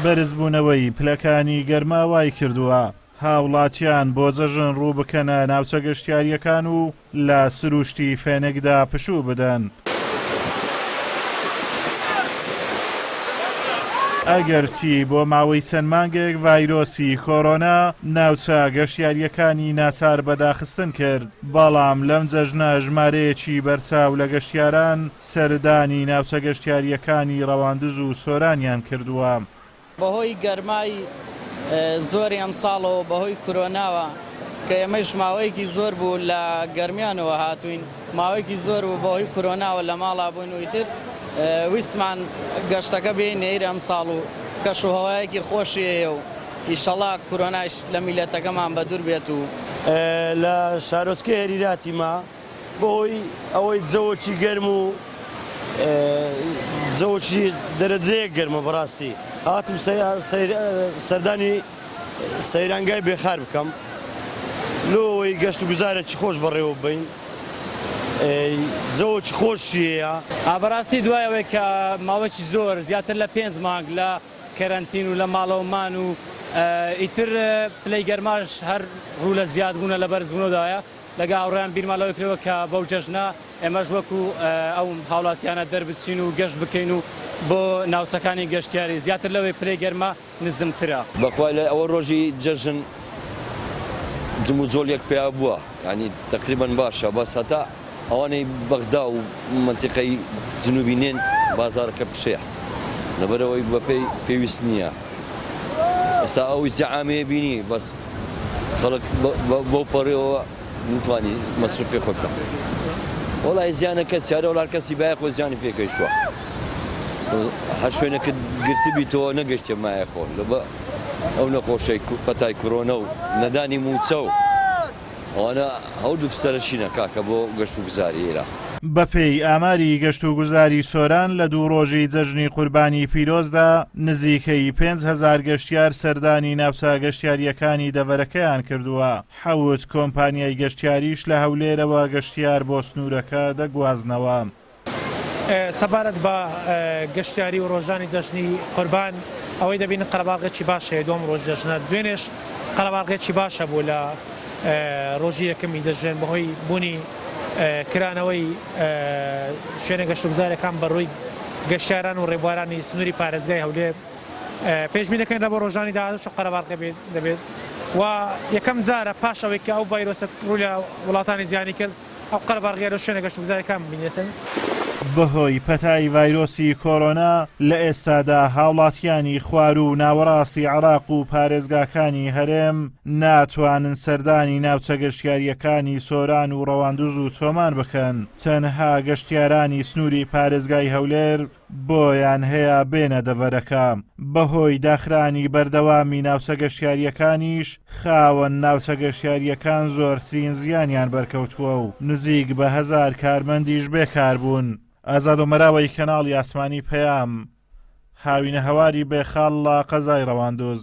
بەرزبوونەوەی پلەکانی گەرما وای کردووە هاوڵاتیان بۆ جەژن ڕوو بکەنە ناوچە گەشتیاریەکان و لە سروشتی فێنێکدا پشوو بدەن. ئەگەرچی بۆ ماوەی چەند مانگێک ڤایرۆسی کۆرۆنا ناوچە گەشتیاریەکانی ناچار بەداخستن کرد، بەڵام لەم جەژنە ژمارەیەکی بەرچاو لە گەشتیاران سەردانی ناوچە گەشتیاریەکانی ڕەواندز و سۆرانیان کردووە. بەهۆی گەرمای زۆری ئەم ساڵەوە بەهۆی کۆرۆناوە کە ئێمەش ماوەیەکی زۆر بوو لە گەرمیانەوە هاتوین، ماوەیەکی زۆر بوو بەهۆی کۆرۆناوە لە ماڵا بووین ویتر ویسمان گەشتەکە بێنە ئێرە ئەم ساڵ و کەشوهەوایەکی خۆشیەیە و ئیشەڵا کۆرۆناش لە میلەتەکەمان بە دوور بێت و لە شارۆچکە هێریراتی ما بۆی ئەوەی جەوەکی گەرم و جەوەکی دەرەجەیە گەرمە بەڕاستی هاتم سەردانی سەیرانگای بێخار بکەم لۆی گەشت و گوزارێکی خۆش بەڕێوە بین جەوەکی خۆشیەیە. بەڕاستی دوایەوەی کە ماوەکی زۆر زیاتر لە 5 مانگ لە کەرەنتین و لە ماڵەوەمان و ئیتر پلەی گەرماش هەر ڕوو لە زیاد بوونە لە بەرزبوونەوەدایە لەگە هاوڕێیان بیرمالەوەی کرەوە کە بەو جەژنە ئێمەش وەکو ئەو هاوڵاتیانە دەربچین و گەشت بکەین و بۆ ناوچەکانی گەشتیاری زیاتر لەوەی پلەی گەرمە نزمترە. بەخوای لە ئەوە ڕۆژی جەژن جم و جۆڵێک پێیا بووە، ینی تقریبان باشە، بەس هەتا ئەوانەی بەغدا و منتیقەی جنوبینێن بازارەکە پشەیە لەبەرەوەی بەپێی پێویست نییە. ئێستا ئەو ئیزدیعامەیە بینی بەس خەڵک بۆ پەڕێەوە نتوانی مەسروفی خۆ بکە. وەڵای زیانە کەس چارە وڵات کەسی باە خۆ زیانی پێکەویستووە. هەر شوێنەکە گرتبی تۆ نەگەشتە مایە خۆ لەبە ئەو نەخۆشەی پەتای کۆرۆنە و نەدانی موچە و ئەوانە ئەو دووسەرشینە کاکە بۆ گەشت و گوزاری ئێرە. بەپێی ئاماری گەشت و گوزاری سۆران لە دوو ڕۆژی جەژنی قوربانی پیرۆزدا نزیکەی 5,000 گەشتیار سەردانی ناوچە گەشتیاریەکانی دەڤەرەکەیان کردووە. 7 کۆمپانیای گەشتیاریش لە هەولێرەوە گەشتیار بۆ سنوورەکە دەگوازنەوە. سەبارەت بە گەشتیاری و ڕۆژانی جەژنی قوربان ئەوەی دەبینن قەرەباڵغێکی باشەیە دوم ڕۆژ جەژنە، دوێنێش قەرەباڵغێکی باشە بوو لە ڕۆژی یەکەمی دەژێن بەهۆی بوونی کرانەوەی شوێنە گەشت و گوزارەکان بەڕووی گەشتیاران و ڕێبوارانی سنووری پارێزگای هەولێر پێشبینی دەکەین لە بۆ ڕۆژانی داهاتوو قەرەباڵغ دەبێت و یەکەم جارە پاش ئەوەی کە ئەو ڤایرۆسە ڕوو لە وڵاتانی زیانی کرد ئەو قەرەباڵغیە لە شوێنە گەشت و گوزارەکان ببینێتن. بەهۆی پەتای ڤایرۆسی کۆرۆنا لە ئێستادا هاوڵاتیانی خوار و ناوەڕاستی عێراق و پارێزگاکانی هەرێم ناتوانن سەردانی ناوچە گەشتیاریەکانی سۆران و ڕەواندز و چۆمان بکەن. تەنها گەشتیارانی سنووری پارێزگای هەولێر بۆیان هەیە بێنە دەڤەرەکە. بەهۆی داخرانی بەردەوامی ناوچە گەشتیاریەکانیش خاوەن ناوچە گەشتیاریەکان زۆرترین زیانیان بەرکەوتووە و نزیک بە 1000 کارمەندیش بێکار بوون. ئازاد و مەراوەی کەناڵی ئاسمانی پەیام، هاوینە هەواری بێخاڵ لە قەزای ڕەواندز.